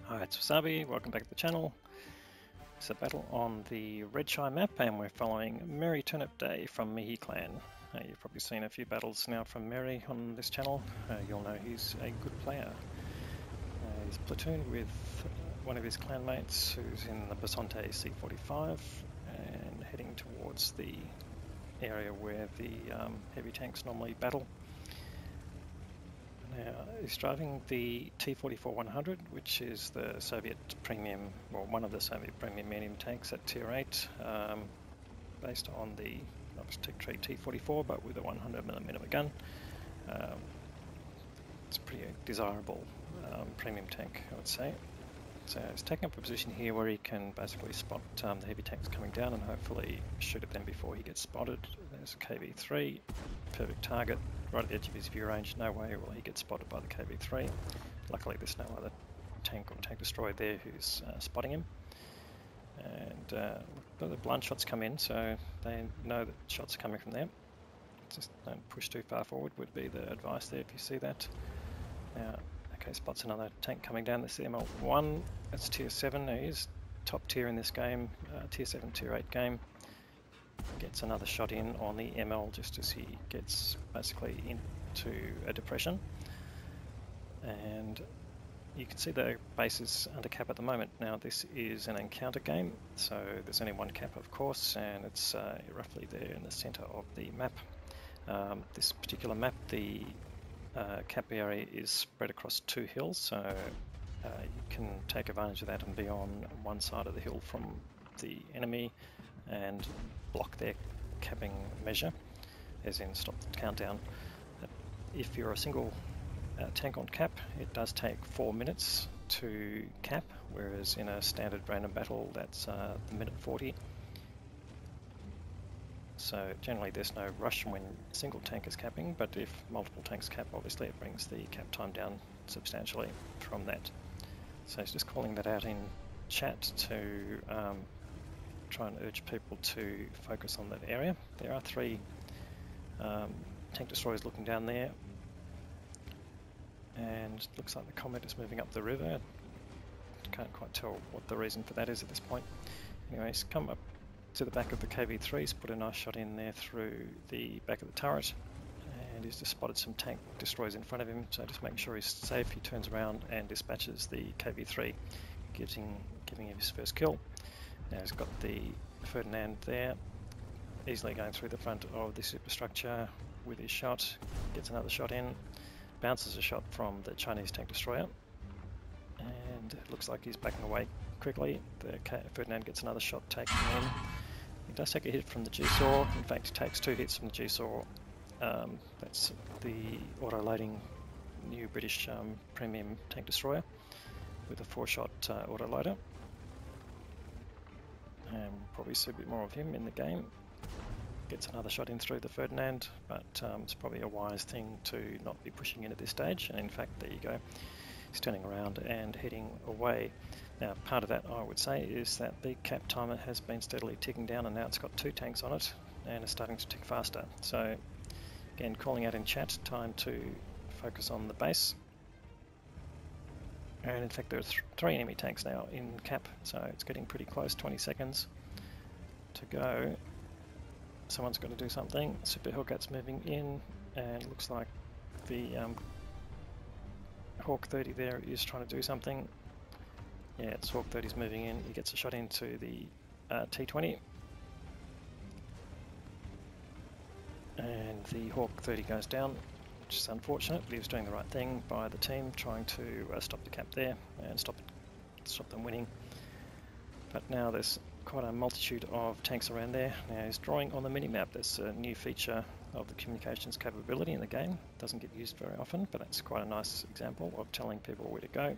Hi, it's Wasabi, welcome back to the channel. It's a battle on the Redshire map and we're following MerryTurnipDay from Mihi clan. You've probably seen a few battles now from Merry on this channel. You'll know he's a good player. He's platooned with one of his clanmates who's in the Basante C-45 and heading towards the area where the heavy tanks normally battle. Now, he's driving the T-44-100, which is the Soviet premium, well, one of the Soviet premium medium tanks at Tier 8, based on the Tech T-44, but with a 100mm gun. It's a pretty desirable premium tank, I would say. So he's taking up a position here where he can basically spot the heavy tanks coming down and hopefully shoot at them before he gets spotted. There's a KV-3, perfect target, right at the edge of his view range. No way will he get spotted by the KV-3. Luckily there's no other tank or tank destroyer there who's spotting him. And the blind shots come in, so they know that shots are coming from there. Just don't push too far forward would be the advice there if you see that. Now, okay, spots another tank coming down. This is ML1, that's tier 7. Now he's top tier in this game, tier 7, tier 8 game. Gets another shot in on the ML just as he gets basically into a depression. And you can see the base is under cap at the moment. Now this is an encounter game, so there's only one cap of course, and it's roughly there in the center of the map. This particular map, the cap area is spread across 2 hills, so you can take advantage of that and be on one side of the hill from the enemy and block their capping measure, as in stop the countdown. If you're a single tank on cap, it does take 4 minutes to cap, whereas in a standard random battle that's the minute 40. So generally there's no rush when a single tank is capping, but if multiple tanks cap, obviously it brings the cap time down substantially from that. So it's just calling that out in chat to try and urge people to focus on that area. There are 3 tank destroyers looking down there, and it looks like the Comet is moving up the river. Can't quite tell what the reason for that is at this point. Anyway, he's come up to the back of the KV-3s, put a nice shot in there through the back of the turret, and he's just spotted some tank destroyers in front of him, so just making sure he's safe, he turns around and dispatches the KV-3, giving him his first kill. Now he's got the Ferdinand there, easily going through the front of the superstructure with his shot, gets another shot in, bounces a shot from the Chinese tank destroyer, and it looks like he's backing away quickly. The Ferdinand gets another shot taken in. He does take a hit from the G-Saw, in fact he takes 2 hits from the G-Saw. That's the auto-loading new British premium tank destroyer with a 4-shot auto-loader. And we'll probably see a bit more of him in the game. Gets another shot in through the Ferdinand, but it's probably a wise thing to not be pushing in at this stage, and in fact there you go, he's turning around and heading away. Now part of that I would say is that the cap timer has been steadily ticking down, and now it's got 2 tanks on it and is starting to tick faster. So again, calling out in chat, time to focus on the base. And in fact there are 3 enemy tanks now in cap, so it's getting pretty close, 20 seconds to go. Someone's got to do something. Super Hellcat's moving in, and it looks like the Hawk 30 there is trying to do something. Yeah, it's Hawk 30's moving in. He gets a shot into the T-20, and the Hawk 30 goes down, which is unfortunate, but he was doing the right thing by the team, trying to stop the cap there and stop them winning. But now there's quite a multitude of tanks around there. Now he's drawing on the mini-map. There's a new feature of the communications capability in the game. Doesn't get used very often, but that's quite a nice example of telling people where to go.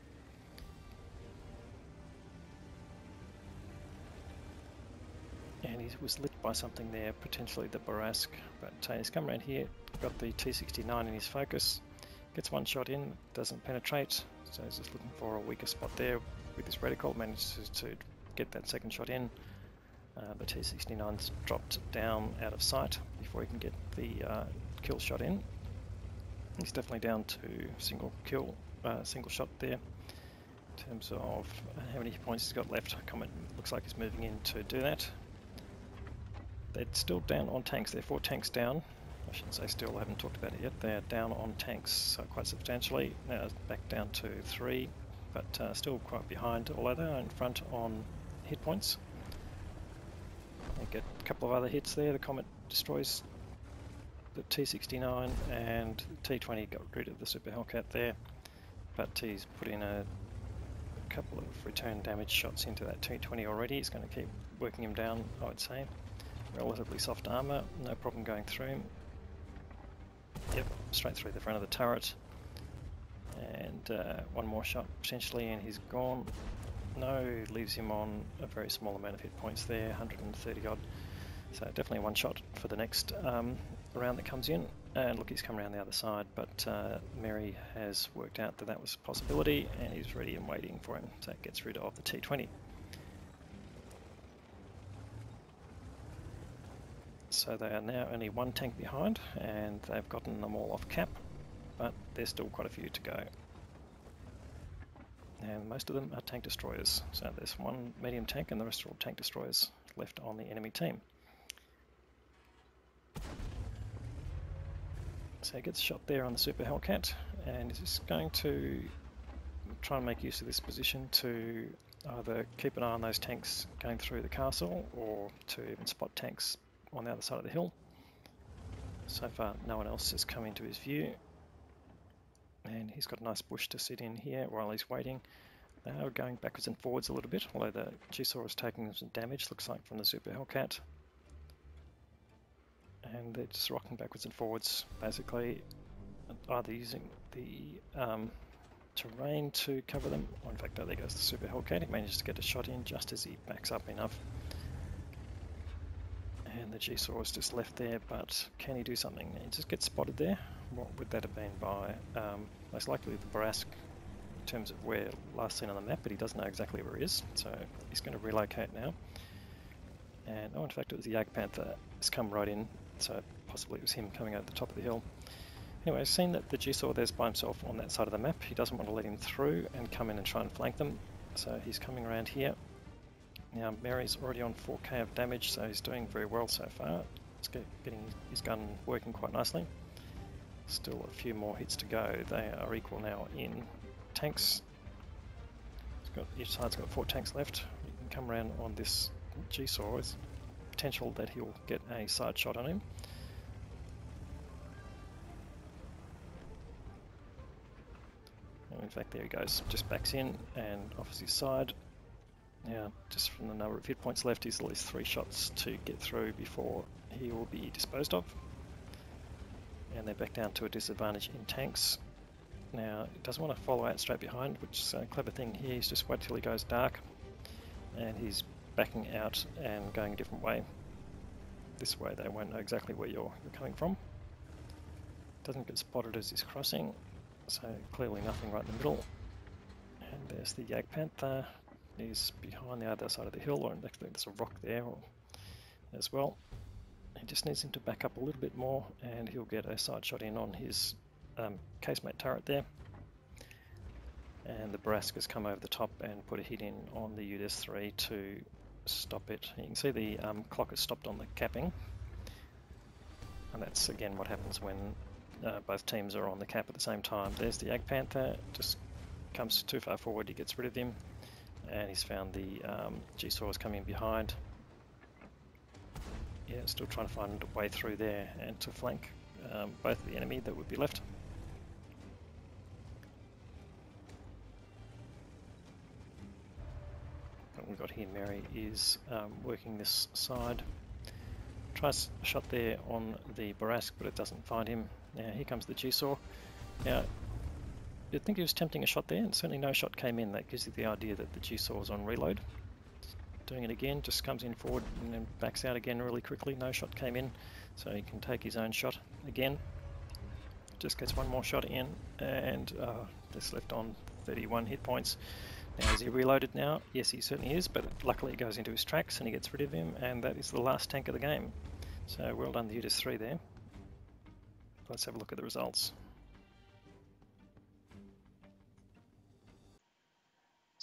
And he was lit by something there, potentially the Borask, but he's come around here, got the T-69 in his focus, gets 1 shot in, doesn't penetrate, so he's just looking for a weaker spot there with his reticle, manages to get that 2nd shot in. The T-69's dropped down out of sight before he can get the kill shot in. He's definitely down to single shot there. In terms of how many points he's got left, Comet looks like he's moving in to do that. They're still down on tanks. They're 4 tanks down. I shouldn't say still, I haven't talked about it yet. They're down on tanks quite substantially. Now it's back down to 3, but still quite behind, although they are in front on hit points. They get a couple of other hits there. The Comet destroys the T-69 and T-20 got rid of the Super Hellcat there, but he's put in a couple of return damage shots into that T-20 already. He's going to keep working him down, I would say. Relatively soft armour, no problem going through him. Yep, straight through the front of the turret. And one more shot potentially and he's gone. No, leaves him on a very small amount of hit points there, 130 odd. So definitely one shot for the next round that comes in. And look, he's come around the other side, but Merry has worked out that that was a possibility and he's ready and waiting for him. So it gets rid of the T-20. So they are now only 1 tank behind and they've gotten them all off cap, but there's still quite a few to go. And most of them are tank destroyers. So there's 1 medium tank and the rest are all tank destroyers left on the enemy team. So he gets shot there on the Super Hellcat and is just going to try and make use of this position to either keep an eye on those tanks going through the castle or to even spot tanks on the other side of the hill. So far no one else has come into his view and he's got a nice bush to sit in here while he's waiting. They are going backwards and forwards a little bit, although the G-Saw is taking some damage, looks like, from the Super Hellcat. And they're just rocking backwards and forwards, basically, either using the terrain to cover them, or in fact, there goes the Super Hellcat. He manages to get a shot in just as he backs up enough. And the G-Saw is just left there, but can he do something? He just gets spotted there. What would that have been by? Most likely the Barask, in terms of where last seen on the map, but he doesn't know exactly where he is, so he's going to relocate now. And oh, in fact, it was the Jagdpanther has come right in, so possibly it was him coming over the top of the hill. Anyway, seeing that the G-Saw there's by himself on that side of the map, he doesn't want to let him through and come in and try and flank them, so he's coming around here. Now Merry's already on 4k of damage, so he's doing very well so far. He's getting his gun working quite nicely. Still a few more hits to go. They are equal now in tanks. Each side's got 4 tanks left. You can come around on this G-Saw. There's potential that he'll get a side shot on him. And in fact, there he goes. Just backs in and offers his side. Now, just from the number of hit points left, he's at least 3 shots to get through before he will be disposed of. And they're back down to a disadvantage in tanks. Now, he doesn't want to follow out straight behind, which is a clever thing here. He's just wait till he goes dark, and he's backing out and going a different way. This way they won't know exactly where you're coming from. Doesn't get spotted as he's crossing, so clearly nothing right in the middle. And there's the Jagdpanther. He's behind the other side of the hill, or actually there's a rock there as well. He just needs him to back up a little bit more and he'll get a side shot in on his casemate turret there. And the Barask has come over the top and put a hit in on the UDS-3 to stop it. You can see the clock has stopped on the capping, and that's again what happens when both teams are on the cap at the same time. There's the Jagdpanther, just comes too far forward, he gets rid of him. And he's found the G-Saws coming behind. Yeah, still trying to find a way through there and to flank both the enemy that would be left. What we've got here, Merry is working this side. Tries a shot there on the Barask, but it doesn't find him. Now here comes the G-Saw. Now, you'd think he was tempting a shot there, and certainly no shot came in. That gives you the idea that the G-Saw is on reload. Doing it again, just comes in forward and then backs out again really quickly. No shot came in, so he can take his own shot again. Just gets one more shot in, and just left on 31 hit points. Now, is he reloaded now? Yes, he certainly is, but luckily it goes into his tracks and he gets rid of him, and that is the last tank of the game. So well done, the UDS-3 there. Let's have a look at the results.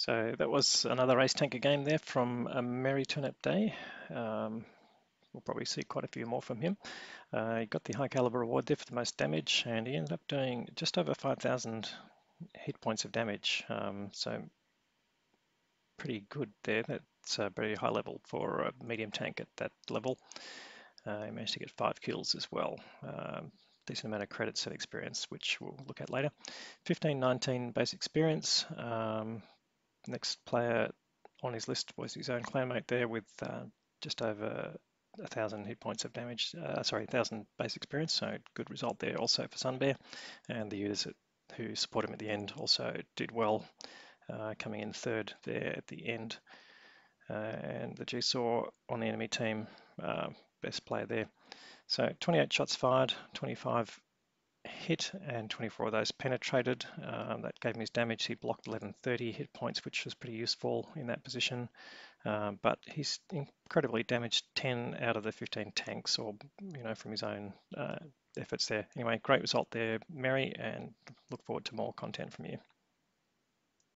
So that was another Ace Tanker game there from MerryTurnipDay. We'll probably see quite a few more from him. He got the high caliber reward there for the most damage, and he ended up doing just over 5,000 hit points of damage. So pretty good there. That's a very high level for a medium tank at that level. He managed to get 5 kills as well. Decent amount of credits and experience, which we'll look at later. 1519 base experience. Next player on his list was his own clanmate there with just over 1,000 hit points of damage, 1,000 base experience, so good result there also for Sunbear. And the users who support him at the end also did well, coming in third there at the end. And the Jigsaw on the enemy team, best player there. So 28 shots fired, 25 hit, and 24 of those penetrated. That gave him his damage. He blocked 1130 hit points, which was pretty useful in that position. But he's incredibly damaged 10 out of the 15 tanks, or from his own efforts there. Anyway, great result there, Merry, and look forward to more content from you.